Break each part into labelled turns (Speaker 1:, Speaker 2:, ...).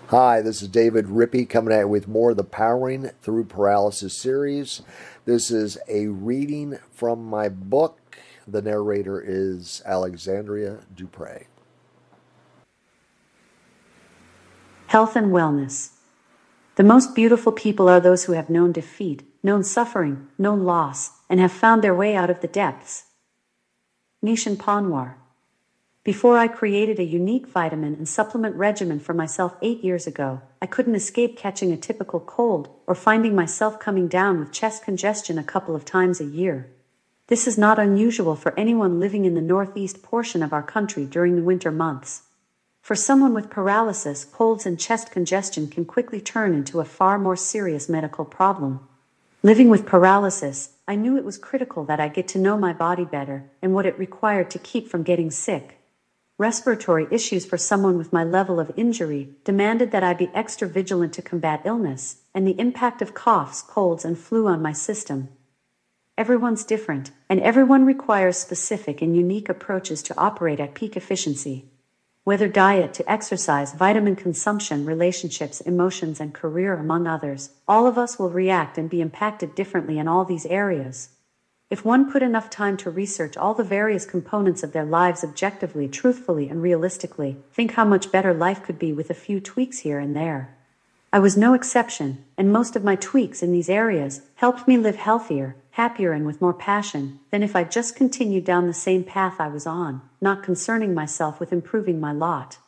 Speaker 1: Hi, this is David Rippy coming at you with more of the Powering Through Paralysis series. This is a reading from my book. The narrator is Alexandria Dupre.
Speaker 2: Health and wellness. The most beautiful people are those who have known defeat, known suffering, known loss, and have found their way out of the depths. Nishan Panwar. Before I created a unique vitamin and supplement regimen for myself 8 years ago, I couldn't escape catching a typical cold or finding myself coming down with chest congestion a couple of times a year. This is not unusual for anyone living in the northeast portion of our country during the winter months. For someone with paralysis, colds and chest congestion can quickly turn into a far more serious medical problem. Living with paralysis, I knew it was critical that I get to know my body better and what it required to keep from getting sick. Respiratory issues for someone with my level of injury demanded that I be extra vigilant to combat illness and the impact of coughs, colds, and flu on my system. Everyone's different, and everyone requires specific and unique approaches to operate at peak efficiency. Whether diet to exercise, vitamin consumption, relationships, emotions, and career, among others, all of us will react and be impacted differently in all these areas. If one put enough time to research all the various components of their lives objectively, truthfully, and realistically, think how much better life could be with a few tweaks here and there. I was no exception, and most of my tweaks in these areas helped me live healthier, happier, and with more passion than if I just continued down the same path I was on, not concerning myself with improving my lot.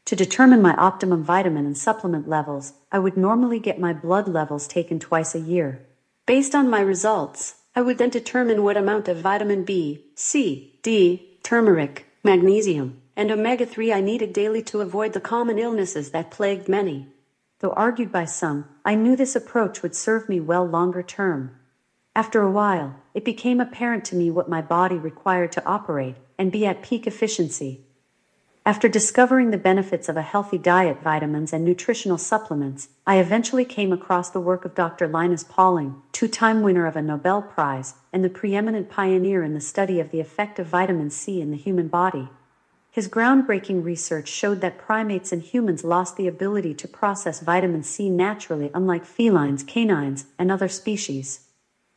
Speaker 2: To determine my optimum vitamin and supplement levels, I would normally get my blood levels taken twice a year. Based on my results, I would then determine what amount of vitamin B, C, D, turmeric, magnesium, and omega-3 I needed daily to avoid the common illnesses that plagued many. Though argued by some, I knew this approach would serve me well longer term. After a while, it became apparent to me what my body required to operate and be at peak efficiency. After discovering the benefits of a healthy diet, vitamins, and nutritional supplements, I eventually came across the work of Dr. Linus Pauling, two-time winner of a Nobel Prize and the preeminent pioneer in the study of the effect of vitamin C in the human body. His groundbreaking research showed that primates and humans lost the ability to process vitamin C naturally, unlike felines, canines, and other species.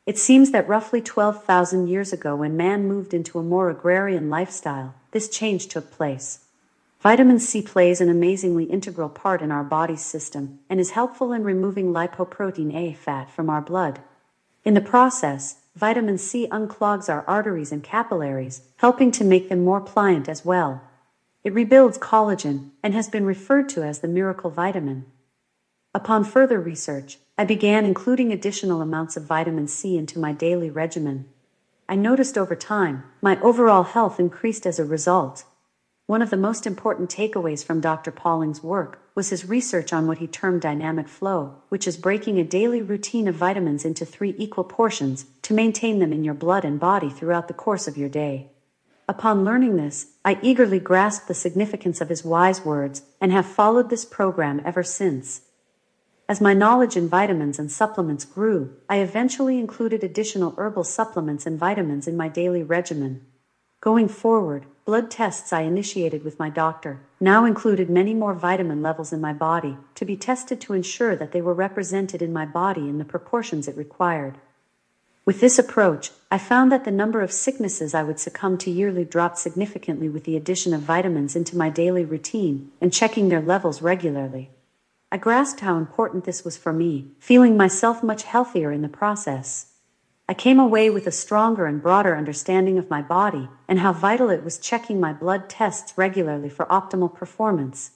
Speaker 2: It seems that roughly 12,000 years ago, when man moved into a more agrarian lifestyle, this change took place. Vitamin C plays an amazingly integral part in our body's system and is helpful in removing lipoprotein A fat from our blood. In the process, vitamin C unclogs our arteries and capillaries, helping to make them more pliant as well. It rebuilds collagen and has been referred to as the miracle vitamin. Upon further research, I began including additional amounts of vitamin C into my daily regimen. I noticed over time, my overall health increased as a result. One of the most important takeaways from Dr. Pauling's work was his research on what he termed dynamic flow, which is breaking a daily routine of vitamins into 3 equal portions to maintain them in your blood and body throughout the course of your day. Upon learning this, I eagerly grasped the significance of his wise words and have followed this program ever since. As my knowledge in vitamins and supplements grew, I eventually included additional herbal supplements and vitamins in my daily regimen. Going forward, blood tests I initiated with my doctor now included many more vitamin levels in my body to be tested to ensure that they were represented in my body in the proportions it required. With this approach, I found that the number of sicknesses I would succumb to yearly dropped significantly with the addition of vitamins into my daily routine and checking their levels regularly. I grasped how important this was for me, feeling myself much healthier in the process. I came away with a stronger and broader understanding of my body and how vital it was checking my blood tests regularly for optimal performance.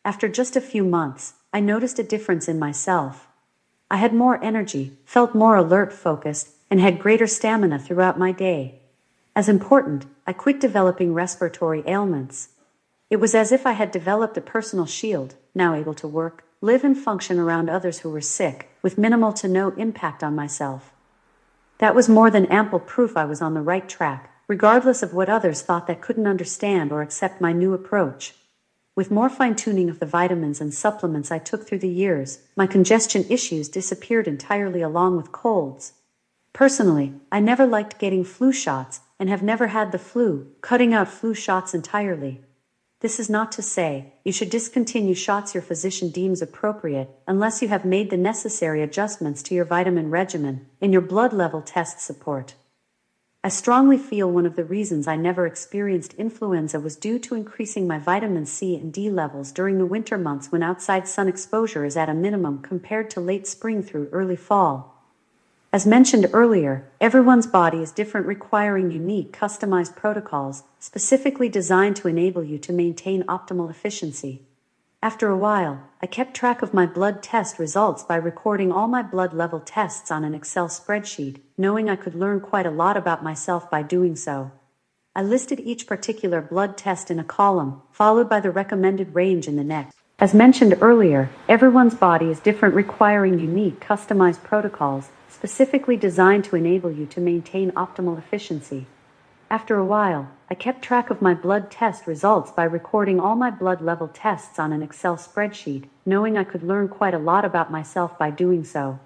Speaker 2: After just a few months, I noticed a difference in myself. I had more energy, felt more alert, focused, and had greater stamina throughout my day. As important, I quit developing respiratory ailments. It was as if I had developed a personal shield, now able to work, live, and function around others who were sick, with minimal to no impact on myself. That was more than ample proof I was on the right track, regardless of what others thought that couldn't understand or accept my new approach. With more fine-tuning of the vitamins and supplements I took through the years, my congestion issues disappeared entirely along with colds. Personally, I never liked getting flu shots and have never had the flu, cutting out flu shots entirely. This is not to say you should discontinue shots your physician deems appropriate unless you have made the necessary adjustments to your vitamin regimen and your blood level test support. I strongly feel one of the reasons I never experienced influenza was due to increasing my vitamin C and D levels during the winter months when outside sun exposure is at a minimum compared to late spring through early fall. As mentioned earlier, everyone's body is different, requiring unique, customized protocols, specifically designed to enable you to maintain optimal efficiency. After a while, I kept track of my blood test results by recording all my blood level tests on an Excel spreadsheet, knowing I could learn quite a lot about myself by doing so. I listed each particular blood test in a column, followed by the recommended range in the next. As mentioned earlier, everyone's body is different, requiring unique, customized protocols, specifically designed to enable you to maintain optimal efficiency. After a while, I kept track of my blood test results by recording all my blood level tests on an Excel spreadsheet, knowing I could learn quite a lot about myself by doing so.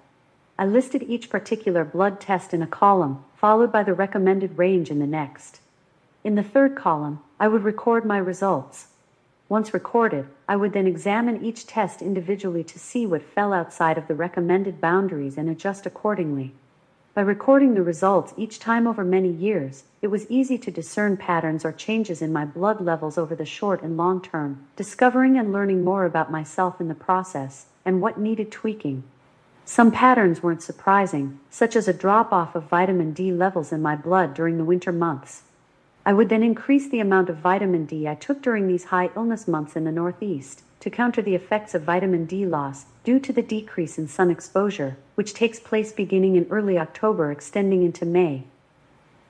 Speaker 2: I listed each particular blood test in a column, followed by the recommended range in the next. In the third column, I would record my results. Once recorded, I would then examine each test individually to see what fell outside of the recommended boundaries and adjust accordingly. By recording the results each time over many years, it was easy to discern patterns or changes in my blood levels over the short and long term, discovering and learning more about myself in the process, and what needed tweaking. Some patterns weren't surprising, such as a drop-off of vitamin D levels in my blood during the winter months. I would then increase the amount of vitamin D I took during these high illness months in the Northeast to counter the effects of vitamin D loss due to the decrease in sun exposure, which takes place beginning in early October extending into May.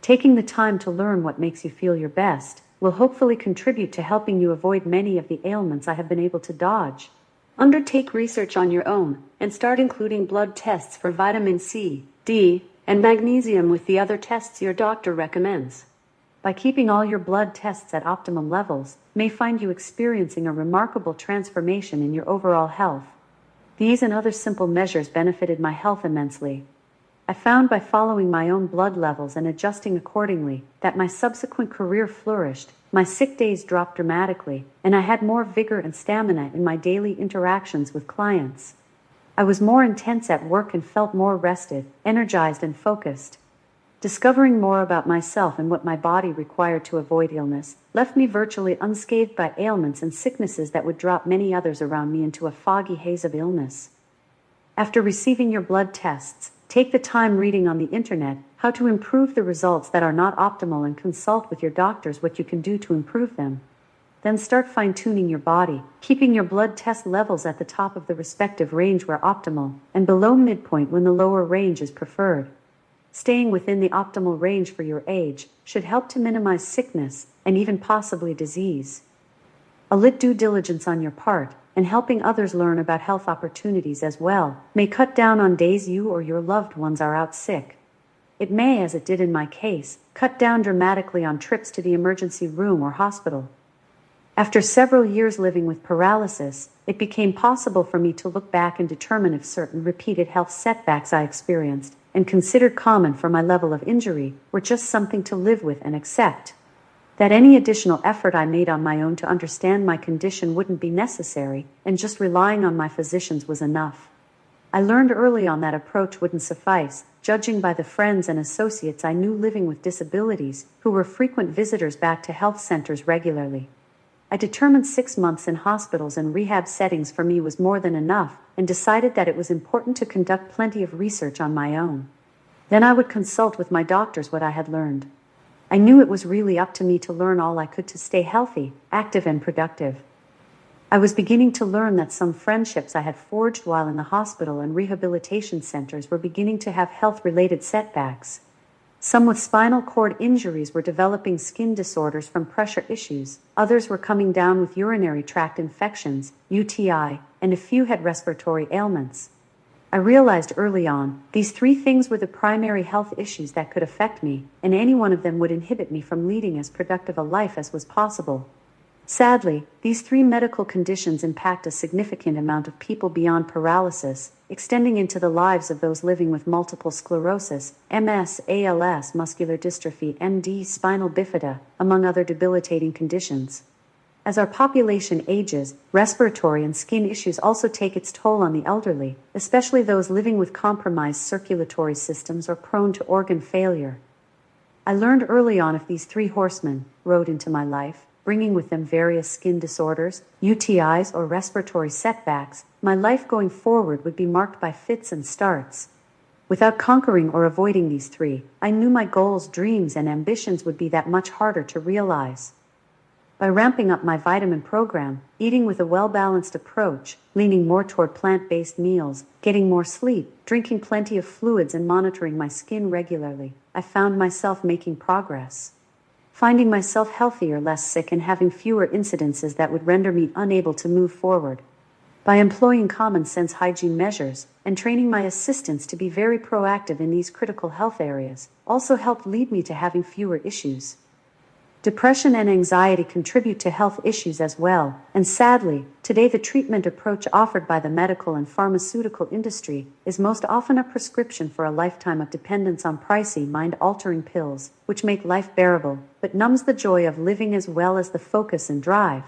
Speaker 2: Taking the time to learn what makes you feel your best will hopefully contribute to helping you avoid many of the ailments I have been able to dodge. Undertake research on your own and start including blood tests for vitamin C, D, and magnesium with the other tests your doctor recommends. By keeping all your blood tests at optimum levels, may find you experiencing a remarkable transformation in your overall health. These and other simple measures benefited my health immensely. I found by following my own blood levels and adjusting accordingly that my subsequent career flourished, my sick days dropped dramatically, and I had more vigor and stamina in my daily interactions with clients. I was more intense at work and felt more rested, energized, and focused. Discovering more about myself and what my body required to avoid illness left me virtually unscathed by ailments and sicknesses that would drop many others around me into a foggy haze of illness. After receiving your blood tests, take the time reading on the internet how to improve the results that are not optimal and consult with your doctors what you can do to improve them. Then start fine-tuning your body, keeping your blood test levels at the top of the respective range where optimal, and below midpoint when the lower range is preferred. Staying within the optimal range for your age should help to minimize sickness and even possibly disease. A lit due diligence on your part and helping others learn about health opportunities as well may cut down on days you or your loved ones are out sick. It may, as it did in my case, cut down dramatically on trips to the emergency room or hospital. After several years living with paralysis, it became possible for me to look back and determine if certain repeated health setbacks I experienced and considered common for my level of injury were just something to live with and accept. That any additional effort I made on my own to understand my condition wouldn't be necessary, and just relying on my physicians was enough. I learned early on that approach wouldn't suffice, judging by the friends and associates I knew living with disabilities who were frequent visitors back to health centers regularly. I determined 6 months in hospitals and rehab settings for me was more than enough, and decided that it was important to conduct plenty of research on my own. Then I would consult with my doctors what I had learned. I knew it was really up to me to learn all I could to stay healthy, active, and productive. I was beginning to learn that some friendships I had forged while in the hospital and rehabilitation centers were beginning to have health-related setbacks. Some with spinal cord injuries were developing skin disorders from pressure issues, others were coming down with urinary tract infections, UTI, and a few had respiratory ailments. I realized early on, these 3 things were the primary health issues that could affect me, and any one of them would inhibit me from leading as productive a life as was possible. Sadly, these 3 medical conditions impact a significant amount of people beyond paralysis, extending into the lives of those living with multiple sclerosis, MS, ALS, muscular dystrophy, MD, spinal bifida, among other debilitating conditions. As our population ages, respiratory and skin issues also take its toll on the elderly, especially those living with compromised circulatory systems or prone to organ failure. I learned early on if these three horsemen rode into my life, bringing with them various skin disorders, UTIs, or respiratory setbacks, my life going forward would be marked by fits and starts. Without conquering or avoiding these three, I knew my goals, dreams, and ambitions would be that much harder to realize. By ramping up my vitamin program, eating with a well-balanced approach, leaning more toward plant-based meals, getting more sleep, drinking plenty of fluids, and monitoring my skin regularly, I found myself making progress. Finding myself healthier, less sick, and having fewer incidences that would render me unable to move forward. By employing common-sense hygiene measures and training my assistants to be very proactive in these critical health areas, also helped lead me to having fewer issues. Depression and anxiety contribute to health issues as well, and sadly, today the treatment approach offered by the medical and pharmaceutical industry is most often a prescription for a lifetime of dependence on pricey, mind-altering pills, which make life bearable, but numbs the joy of living as well as the focus and drive.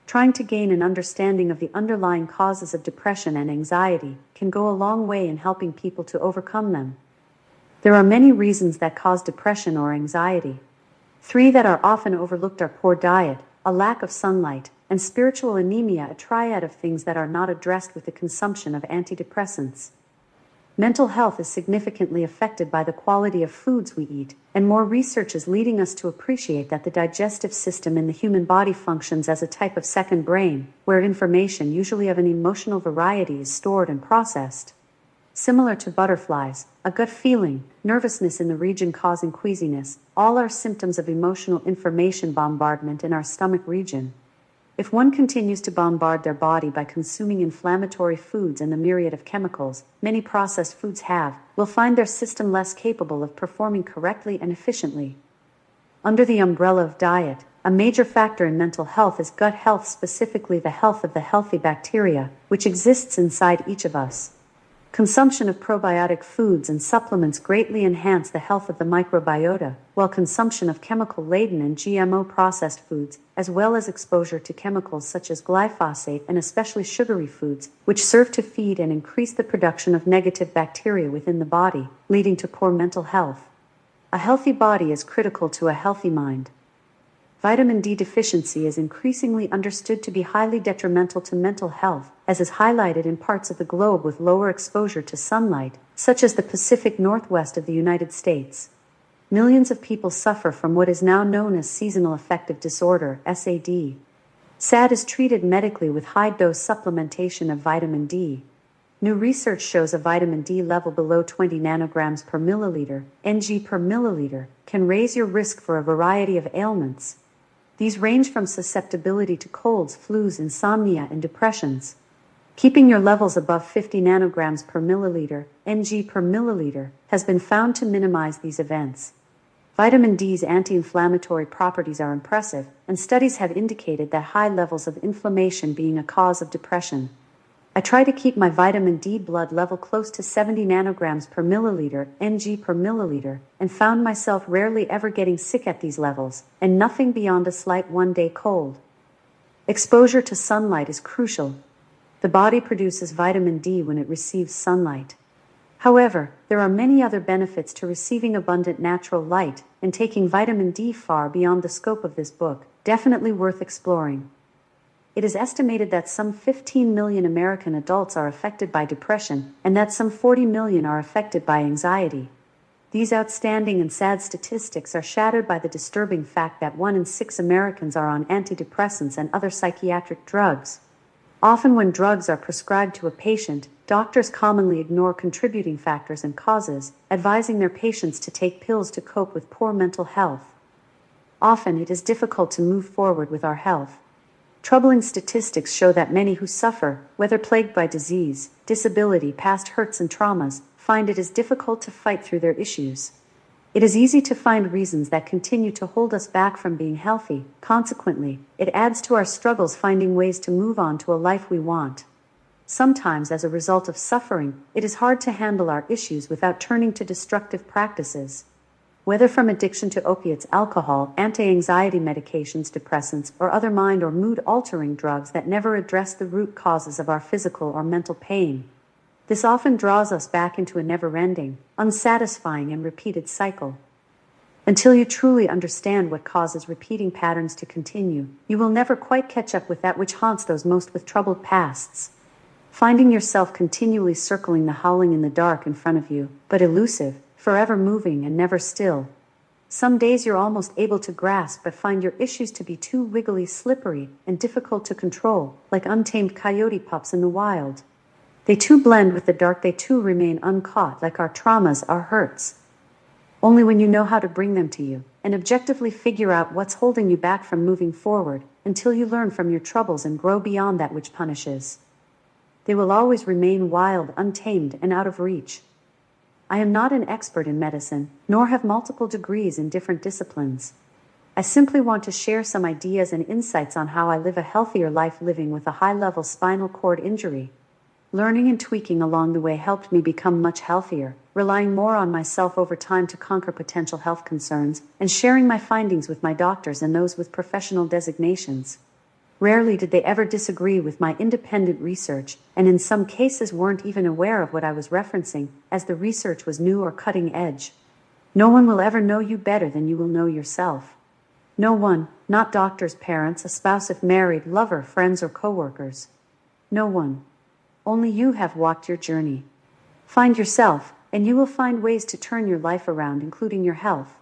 Speaker 2: Trying to gain an understanding of the underlying causes of depression and anxiety can go a long way in helping people to overcome them. There are many reasons that cause depression or anxiety. 3 that are often overlooked are poor diet, a lack of sunlight, and spiritual anemia, a triad of things that are not addressed with the consumption of antidepressants. Mental health is significantly affected by the quality of foods we eat, and more research is leading us to appreciate that the digestive system in the human body functions as a type of second brain, where information, usually of an emotional variety, is stored and processed. Similar to butterflies, a gut feeling, nervousness in the region causing queasiness, all are symptoms of emotional information bombardment in our stomach region. If one continues to bombard their body by consuming inflammatory foods and the myriad of chemicals many processed foods have, will find their system less capable of performing correctly and efficiently. Under the umbrella of diet, a major factor in mental health is gut health, specifically the health of the healthy bacteria, which exists inside each of us. Consumption of probiotic foods and supplements greatly enhance the health of the microbiota, while consumption of chemical-laden and GMO-processed foods, as well as exposure to chemicals such as glyphosate and especially sugary foods, which serve to feed and increase the production of negative bacteria within the body, leading to poor mental health. A healthy body is critical to a healthy mind. Vitamin D deficiency is increasingly understood to be highly detrimental to mental health, as is highlighted in parts of the globe with lower exposure to sunlight, such as the Pacific Northwest of the United States. Millions of people suffer from what is now known as seasonal affective disorder, SAD. SAD is treated medically with high-dose supplementation of vitamin D. New research shows a vitamin D level below 20 nanograms per milliliter, Ng per milliliter, can raise your risk for a variety of ailments. These range from susceptibility to colds, flus, insomnia, and depressions. Keeping your levels above 50 nanograms per milliliter, Ng per milliliter, has been found to minimize these events. Vitamin D's anti-inflammatory properties are impressive, and studies have indicated that high levels of inflammation being a cause of depression. I try to keep my vitamin D blood level close to 70 nanograms per milliliter, Ng per milliliter, and found myself rarely ever getting sick at these levels, and nothing beyond a slight one-day cold. Exposure to sunlight is crucial. The body produces vitamin D when it receives sunlight. However, there are many other benefits to receiving abundant natural light, and taking vitamin D far beyond the scope of this book, definitely worth exploring. It is estimated that some 15 million American adults are affected by depression, and that some 40 million are affected by anxiety. These outstanding and sad statistics are shadowed by the disturbing fact that 1 in 6 Americans are on antidepressants and other psychiatric drugs. Often when drugs are prescribed to a patient, doctors commonly ignore contributing factors and causes, advising their patients to take pills to cope with poor mental health. Often it is difficult to move forward with our health. Troubling statistics show that many who suffer, whether plagued by disease, disability, past hurts and traumas, find it is difficult to fight through their issues. It is easy to find reasons that continue to hold us back from being healthy. Consequently, it adds to our struggles finding ways to move on to a life we want. Sometimes, as a result of suffering, it is hard to handle our issues without turning to destructive practices. Whether from addiction to opiates, alcohol, anti-anxiety medications, depressants, or other mind or mood-altering drugs that never address the root causes of our physical or mental pain. This often draws us back into a never-ending, unsatisfying, and repeated cycle. Until you truly understand what causes repeating patterns to continue, you will never quite catch up with that which haunts those most with troubled pasts. Finding yourself continually circling the howling in the dark in front of you, but elusive, forever moving and never still. Some days you're almost able to grasp but find your issues to be too wiggly, slippery, and difficult to control, like untamed coyote pups in the wild. They too blend with the dark, they too remain uncaught, like our traumas, our hurts. Only when you know how to bring them to you, and objectively figure out what's holding you back from moving forward, until you learn from your troubles and grow beyond that which punishes. They will always remain wild, untamed, and out of reach. I am not an expert in medicine, nor have multiple degrees in different disciplines. I simply want to share some ideas and insights on how I live a healthier life living with a high-level spinal cord injury. Learning and tweaking along the way helped me become much healthier, relying more on myself over time to conquer potential health concerns, and sharing my findings with my doctors and those with professional designations. Rarely did they ever disagree with my independent research, and in some cases weren't even aware of what I was referencing, as the research was new or cutting edge. No one will ever know you better than you will know yourself. No one, not doctors, parents, a spouse if married, lover, friends, or coworkers. No one. Only you have walked your journey. Find yourself, and you will find ways to turn your life around, including your health.